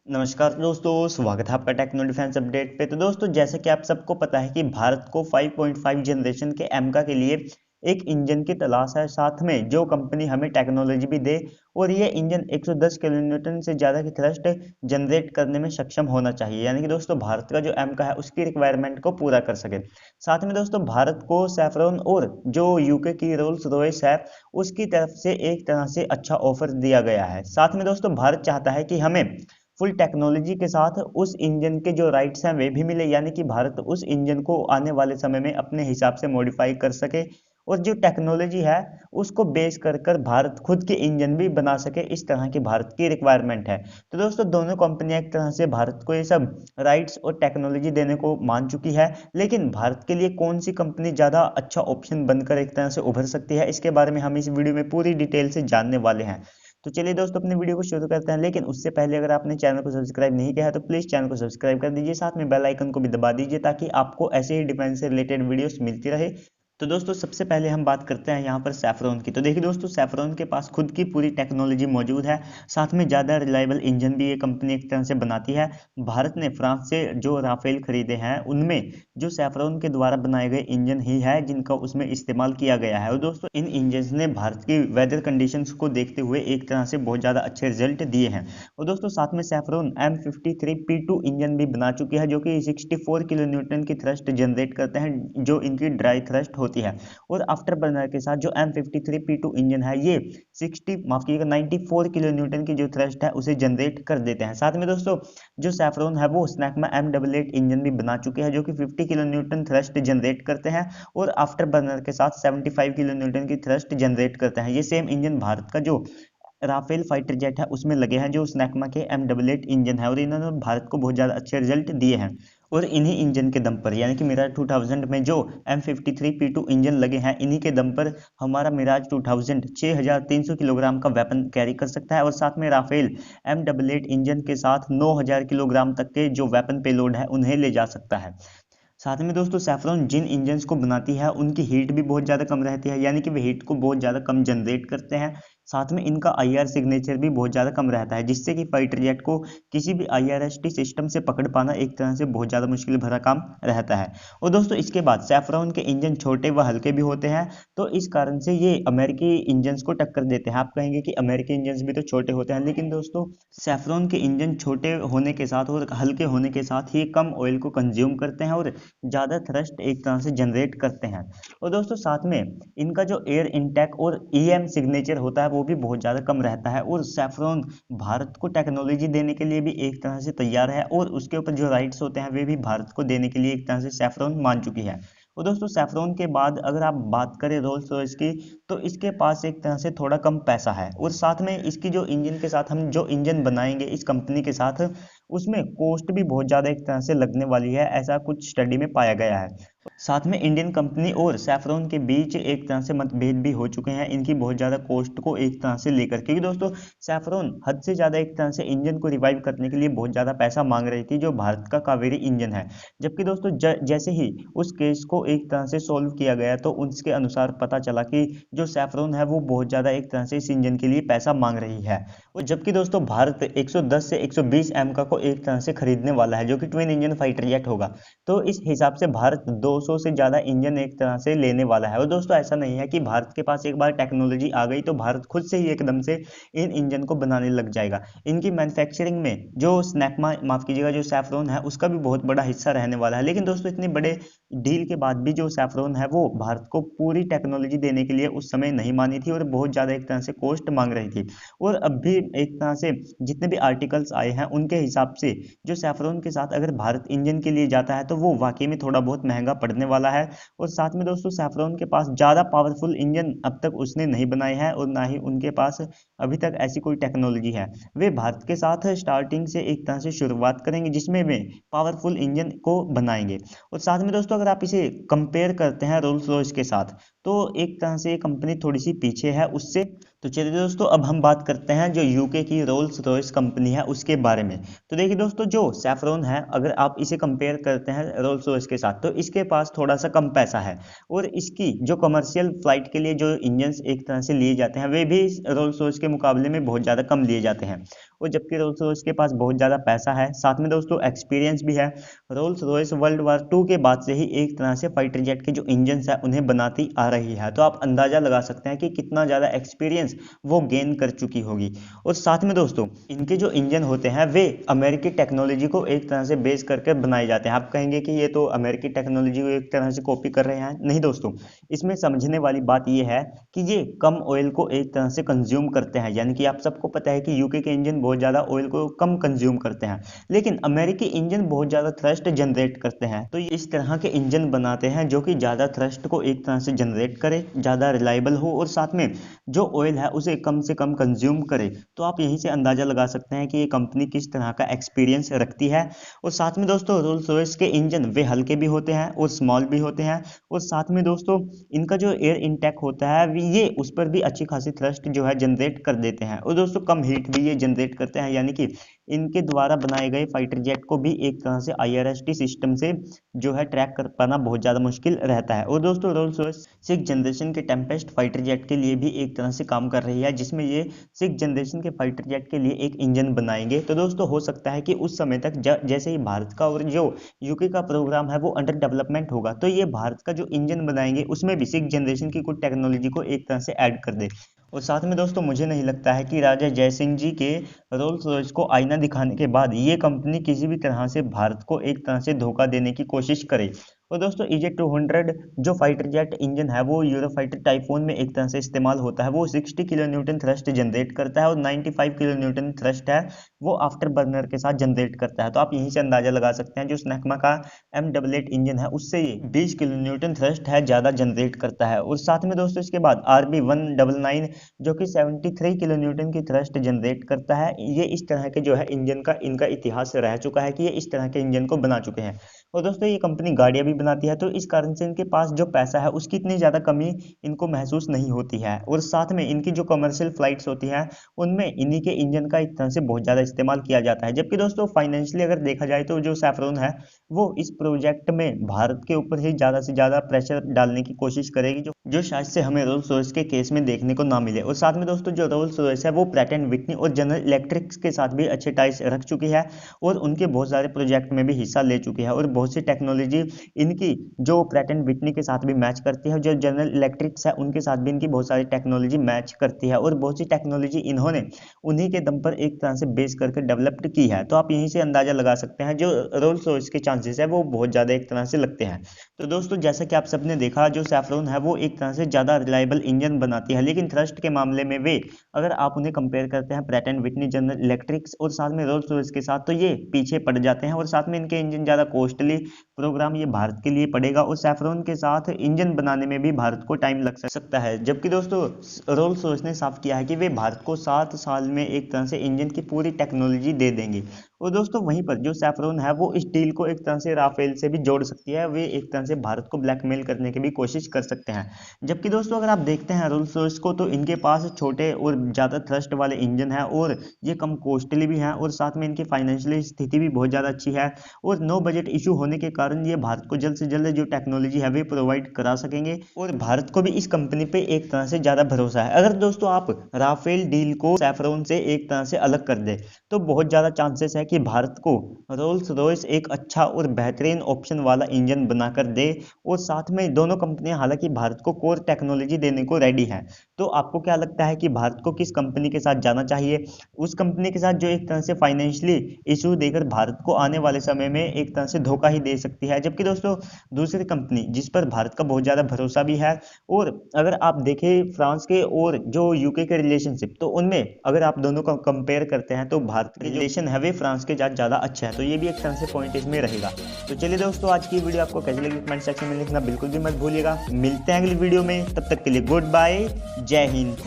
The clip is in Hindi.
नमस्कार दोस्तों, स्वागत है आपका टेक्नो डिफेंस अपडेट पे। तो दोस्तों, जैसे कि आप सबको पता है कि भारत को 5.5 जनरेशन के एमका के लिए एक इंजन की तलाश है, साथ में जो कंपनी हमें टेक्नोलॉजी भी दे और ये इंजन 110 किलो न्यूटन से ज़्यादा की थ्रस्ट जनरेट करने में सक्षम होना चाहिए। यानी कि दोस्तों, भारत का जो एमका है उसकी रिक्वायरमेंट को पूरा कर सके। साथ में दोस्तों, भारत को सैफरॉन और जो यूके की रोल्स रॉयस है उसकी तरफ से एक तरह से अच्छा ऑफर दिया गया है। साथ में दोस्तों, भारत चाहता है कि हमें फुल टेक्नोलॉजी के साथ उस इंजन के जो राइट्स हैं वे भी मिले, यानी कि भारत उस इंजन को आने वाले समय में अपने हिसाब से मॉडिफाई कर सके और जो टेक्नोलॉजी है उसको बेस कर कर भारत खुद के इंजन भी बना सके। इस तरह की भारत की रिक्वायरमेंट है। तो दोस्तों, दोनों कंपनियां एक तरह से भारत को ये सब राइट्स और टेक्नोलॉजी देने को मान चुकी है, लेकिन भारत के लिए कौन सी कंपनी ज़्यादा अच्छा ऑप्शन बनकर एक तरह से उभर सकती है, इसके बारे में हम इस वीडियो में पूरी डिटेल से जानने वाले हैं। तो चलिए दोस्तों, अपने वीडियो को शुरू करते हैं, लेकिन उससे पहले अगर आपने चैनल को सब्सक्राइब नहीं किया है तो प्लीज़ चैनल को सब्सक्राइब कर दीजिए, साथ में बेल आइकन को भी दबा दीजिए ताकि आपको ऐसे ही डिफेंस से रिलेटेड वीडियोस मिलती रहे। तो दोस्तों, सबसे पहले हम बात करते हैं यहाँ पर सैफरॉन की। तो देखिए दोस्तों, सैफरॉन के पास खुद की पूरी टेक्नोलॉजी मौजूद है, साथ में ज़्यादा रिलायबल इंजन भी ये कंपनी एक तरह से बनाती है। भारत ने फ्रांस से जो राफेल खरीदे हैं उनमें जो सैफरॉन के द्वारा बनाए गए इंजन ही है जिनका उसमें इस्तेमाल किया गया है। और दोस्तों, इन इंजन्स ने भारत की वेदर कंडीशंस को देखते हुए एक तरह से बहुत ज़्यादा अच्छे रिजल्ट दिए हैं। और दोस्तों, साथ में सैफरॉन M53P2 इंजन भी बना चुकी है जो कि 64 किलो न्यूटन की थ्रस्ट जनरेट करते हैं, जो इनकी ड्राई थ्रस्ट होती है। और आफ्टर बर्नर के साथ जो M53P2 इंजन है ये 60 माफ कीजिएगा 94 किलो न्यूटन की जो थ्रस्ट है उसे जनरेट कर देते हैं। साथ में दोस्तों, जो सैफरॉन है वो स्नैकमा M88 इंजन भी बना चुके हैं जो कि 50 किलो न्यूटन थ्रस्ट जनरेट करते हैं और आफ्टर बर्नर के साथ 75 किलो न्यूटन की थ्रस्ट जनरेट करते हैं। ये सेम इंजन भारत का जो राफेल फाइटर जेट है उसमें लगे हैं, जो स्नैकमा के M88 इंजन है, और इन्होंने भारत को बहुत ज़्यादा अच्छे रिजल्ट दिए हैं। और इन्हीं इंजन के दम पर, यानी कि मिराज 2000 में जो M53P2 इंजन लगे हैं, इन्हीं के दम पर हमारा मिराज 2000 6300 किलोग्राम का वेपन कैरी कर सकता है। और साथ में राफेल M88 इंजन के साथ 9000 किलोग्राम तक के जो वेपन पेलोड है उन्हें ले जा सकता है। साथ में दोस्तों, सैफरॉन जिन इंजन्स को बनाती है उनकी हीट भी बहुत ज़्यादा कम रहती है, यानी कि वे हीट को बहुत ज़्यादा कम जनरेट करते हैं। साथ में इनका आईआर सिग्नेचर भी बहुत ज़्यादा कम रहता है, जिससे कि फाइटर जेट को किसी भी आईआरएसटी सिस्टम से पकड़ पाना एक तरह से बहुत ज़्यादा मुश्किल भरा काम रहता है। और दोस्तों, इसके बाद सैफरॉन के इंजन छोटे व हल्के भी होते हैं, तो इस कारण से ये अमेरिकी इंजन्स को टक्कर देते हैं। आप कहेंगे कि अमेरिकी इंजन्स भी तो छोटे होते हैं, लेकिन दोस्तों, सैफरॉन के इंजन छोटे होने के साथ और हल्के होने के साथ ही कम ऑयल को कंज्यूम करते हैं और ज़्यादा थ्रस्ट एक तरह से जनरेट करते हैं। और दोस्तों, साथ में इनका जो एयर इनटेक और ईएम सिग्नेचर होता है वो भी बहुत ज़्यादा कम रहता है। और सैफरॉन भारत को टेक्नोलॉजी देने के लिए भी एक तरह से तैयार है और उसके ऊपर जो राइट्स होते हैं वे भी भारत को देने के लिए एक तरह से सैफरॉन मान चुकी है। और दोस्तों, सैफरॉन के बाद अगर आप बात करें रोल्स रॉयस की, तो इसके पास एक तरह से थोड़ा कम पैसा है और साथ में इसकी जो इंजन के साथ हम जो इंजन बनाएंगे इस कंपनी के साथ, उसमें कॉस्ट भी बहुत ज़्यादा एक तरह से लगने वाली है, ऐसा कुछ स्टडी में पाया गया है। साथ में इंडियन कंपनी और सैफरॉन के बीच एक तरह से मतभेद भी हो चुके हैं इनकी बहुत ज़्यादा कॉस्ट को एक तरह से लेकर, क्योंकि दोस्तों, सैफरॉन हद से ज़्यादा एक तरह से इंजन को रिवाइव करने के लिए बहुत ज़्यादा पैसा मांग रही थी, जो भारत का कावेरी इंजन है। जबकि दोस्तों, जैसे ही उस केस को एक तरह से सोल्व किया गया तो उसके अनुसार पता चला कि जो सैफरॉन है वो बहुत ज़्यादा एक तरह से इस इंजन के लिए पैसा मांग रही है। और जबकि दोस्तों, भारत 110 से 120 एमका को एक तरह से खरीदने वाला है जो कि ट्विन इंजन फाइटर जेट होगा। तो इस हिसाब से भारत 200 से ज़्यादा इंजन एक तरह से लेने वाला है। और दोस्तों, ऐसा नहीं है कि भारत के पास एक बार टेक्नोलॉजी आ गई तो भारत खुद से ही एकदम से इन इंजन को बनाने लग जाएगा। इनकी मैन्युफैक्चरिंग में जो स्नैकमा माफ कीजिएगा जो सैफरॉन है उसका भी बहुत बड़ा हिस्सा रहने वाला है। लेकिन दोस्तों, इतने बड़े डील के बाद भी जो सैफरॉन है वो भारत को पूरी टेक्नोलॉजी देने के लिए उस समय नहीं मानी थी और बहुत ज़्यादा एक तरह से कॉस्ट मांग रही थी। और अब भी एक तरह से जितने भी आर्टिकल्स आए हैं उनके हिसाब से जो सैफरॉन के साथ अगर भारत इंजन के लिए जाता है तो वो वाकई में थोड़ा बहुत महंगा पड़ने वाला है। और साथ में दोस्तों, सैफरॉन के पास ज़्यादा पावरफुल इंजन अब तक उसने नहीं बनाए हैं और ना ही उनके पास अभी तक ऐसी कोई टेक्नोलॉजी है। वे भारत के साथ स्टार्टिंग से एक तरह से शुरुआत करेंगे जिसमें वे पावरफुल इंजन को बनाएंगे। और साथ में दोस्तों, अगर आप इसे कंपेयर करते हैं रोल्स रॉयस के साथ, तो एक तरह से ये कंपनी थोड़ी सी पीछे है उससे। तो चलिए दोस्तों, अब हम बात करते हैं जो यूके की रोल्स रॉयस कंपनी है उसके बारे में। तो देखिए दोस्तों, जो सैफरॉन है अगर आप इसे कंपेयर करते हैं रोल्स रॉयस के साथ, तो इसके पास थोड़ा सा कम पैसा है और इसकी जो कमर्शियल फ्लाइट के लिए जो इंजन एक तरह से लिए जाते हैं वे भी रोल्स रॉयस के मुकाबले में बहुत ज़्यादा कम लिए जाते हैं। और जबकि रोल्स रॉयस के पास बहुत ज़्यादा पैसा है, साथ में दोस्तों एक्सपीरियंस भी है। रोल्स रॉयस वर्ल्ड वार 2 के बाद से ही एक तरह से फाइटर जेट के जो इंजन है उन्हें बनाती आ रही है, तो आप अंदाजा लगा सकते हैं कि कितना ज़्यादा एक्सपीरियंस वो गेन कर चुकी होगी। और साथ में दोस्तों इनके जो इंजन होते हैं वे अमेरिकी टेक्नोलॉजी को एक तरह से बेस करके बनाए जाते हैं। आप कहेंगे कि ये तो अमेरिकी टेक्नोलॉजी को एक तरह से कॉपी कर रहे हैं, नहीं दोस्तों, इसमें समझने वाली बात यह है कि ये कम ऑयल को एक तरह से कंज्यूम करते हैं, यानी कि आप सबको पता है कि यूके के इंजन बहुत ज़्यादा ऑयल को कम कंज्यूम करते हैं, लेकिन अमेरिकी इंजन बहुत ज़्यादा थ्रस्ट जनरेट करते हैं। तो इस तरह के इंजन बनाते हैं जो कि ज़्यादा थ्रस्ट को एक तरह से जनरेट करे, ज़्यादा रिलायबल हो और साथ में जो ऑयल है उसे कम से कम कंज्यूम करे। तो आप यहीं से अंदाजा लगा सकते हैं कि ये कंपनी किस तरह का एक्सपीरियंस रखती है। और साथ में दोस्तों रोल्स रॉयस के इंजन वे हल्के भी होते हैं और स्मॉल भी होते हैं, और साथ में दोस्तों इनका जो एयर इनटेक होता है ये उस पर भी अच्छी खासी थ्रस्ट जो है जनरेट कर देते हैं, और दोस्तों कम हीट भी ये जनरेट करते हैं, यानी कि इनके द्वारा बनाए गए फाइटर जेट को भी एक तरह से IRST सिस्टम से जो है ट्रैक कर पाना बहुत ज़्यादा मुश्किल रहता है। और दोस्तों रोल्स रॉयस 6 जनरेशन के टेम्पेस्ट फाइटर जेट के लिए भी एक तरह से काम कर रही है, जिसमें ये 6 जनरेशन के फाइटर जेट के लिए एक इंजन बनाएंगे। तो दोस्तों हो सकता है कि उस समय तक जैसे ही भारत का और जो यूके का प्रोग्राम है वो अंडर डेवलपमेंट होगा, तो ये भारत का जो इंजन बनाएंगे उसमें भी 6 जनरेशन की कुछ टेक्नोलॉजी को एक तरह से ऐड कर दे। और साथ में दोस्तों मुझे नहीं लगता है कि राजा जयसिंह जी के रोल्स रॉयस को आईना दिखाने के बाद ये कंपनी किसी भी तरह से भारत को एक तरह से धोखा देने की कोशिश करे। और दोस्तों EJ-200 जो फाइटर जेट इंजन है वो यूरोफाइटर टाइफून में एक तरह से इस्तेमाल होता है। वो 60 किलो न्यूटन थ्रस्ट जनरेट करता है और 95 किलो न्यूटन थ्रस्ट है वो आफ्टर बर्नर के साथ जनरेट करता है। तो आप यहीं से अंदाजा लगा सकते हैं जो स्नेकमा का M88 इंजन है उससे ये 20 किलो न्यूटन थ्रस्ट है ज़्यादा जनरेट करता है। और साथ में दोस्तों इसके बाद RB199 जो कि 73 किलो न्यूटन की थ्रस्ट जनरेट करता है। ये इस तरह के जो है इंजन का इनका इतिहास रह चुका है कि ये इस तरह के इंजन को बना चुके हैं। और दोस्तों ये कंपनी गाड़ियां भी बनाती है, तो इस कारण से इनके पास जो पैसा है उसकी इतनी ज़्यादा कमी इनको महसूस नहीं होती है। और साथ में इनकी जो कमर्शियल फ्लाइट्स होती हैं उनमें इन्हीं के इंजन का एक तरह से बहुत ज़्यादा इस्तेमाल किया जाता है। जबकि दोस्तों फाइनेंशियली अगर देखा जाए तो जो सैफरॉन है वो इस प्रोजेक्ट में भारत के ऊपर ही ज़्यादा से ज़्यादा प्रेशर डालने की कोशिश करेगी, जो शायद से हमें रोल्स रॉयस के केस में देखने को ना मिले। और साथ में दोस्तों जो रोल्स रॉयस है वो प्रैट एंड विटनी और जनरल इलेक्ट्रिक के साथ भी अच्छे टाइज रख चुकी है और उनके बहुत सारे प्रोजेक्ट में भी हिस्सा ले चुकी है, और बहुत सी टेक्नोलॉजी इनकी जो प्रैट एंड विटनी के साथ भी मैच करती है, जो जनरल इलेक्ट्रिक्स है उनके साथ भी इनकी बहुत सारी टेक्नोलॉजी मैच करती है, और बहुत सी टेक्नोलॉजी इन्होंने उन्हीं के दम पर एक तरह से बेस करके डेवलप्ड की है। तो आप यहीं से अंदाजा लगा सकते हैं जो रोल्स रॉयस के चांसेस है वो बहुत ज़्यादा एक तरह से लगते हैं। तो दोस्तों जैसा कि आप सबने देखा जो सैफरॉन है वो एक तरह से ज़्यादा रिलायबल इंजन बनाती है, लेकिन थ्रस्ट के मामले में वे अगर आप उन्हें कंपेयर करते हैं Pratt and Whitney, general electrics और साथ में रोल्स रॉयस के साथ, तो ये पीछे पड़ जाते हैं। और साथ में इनके इंजन ज़्यादा कॉस्टली प्रोग्राम ये भारत के लिए पड़ेगा, और सैफरॉन के साथ इंजन बनाने में भी भारत को टाइम लग सकता है। जबकि दोस्तों रोल्स रॉयस ने साफ किया है कि वे भारत को 7 साल में एक तरह से इंजन की पूरी टेक्नोलॉजी दे देंगे। और दोस्तों वहीं पर जो सैफरॉन है वो इस डील को एक तरह से राफेल से भी जोड़ सकती है, वे एक तरह से भारत को ब्लैकमेल करने की भी कोशिश कर सकते हैं। जबकि दोस्तों अगर आप देखते हैं रोल्स रॉयस को तो इनके पास छोटे और ज़्यादा थ्रस्ट वाले इंजन है और ये कम कॉस्टली भी हैं, और साथ में इनकी फाइनेंशियली स्थिति भी बहुत ज़्यादा अच्छी है, और नो बजट इशू होने के कारण ये भारत को जल्द से जल्द जो टेक्नोलॉजी है वे प्रोवाइड करा सकेंगे, और भारत को भी इस कंपनी पे एक तरह से ज़्यादा भरोसा है। अगर दोस्तों आप राफेल डील को सैफरॉन से एक तरह से अलग कर दे तो बहुत ज़्यादा चांसेस है कि भारत को रोल्स रॉयस एक अच्छा और बेहतरीन ऑप्शन वाला इंजन बनाकर दे, और साथ में दोनों कंपनियां हालांकि भारत को कोर टेक्नोलॉजी देने को रेडी हैं। तो आपको क्या लगता है कि भारत को किस कंपनी के साथ जाना चाहिए? उस कंपनी के साथ जो एक तरह से फाइनेंशियली इशू देकर भारत को आने वाले समय में एक तरह से धोखा ही दे सकती है, जबकि दोस्तों दूसरी कंपनी जिस पर भारत का बहुत ज़्यादा भरोसा भी है, और अगर आप देखें फ्रांस के और जो यूके के रिलेशनशिप, तो उनमें अगर आप दोनों को कंपेयर करते हैं तो भारत के रिलेशन है वे फ्रांस के साथ ज़्यादा अच्छा है। तो ये भी एक तरह से पॉइंट इसमें रहेगा। तो चलिए दोस्तों आज की वीडियो आपको कैसी लगी कमेंट सेक्शन में लिखना बिल्कुल भी मत भूलिएगा। मिलते हैं अगली वीडियो में, तब तक के लिए गुड बाय, जय हिंद।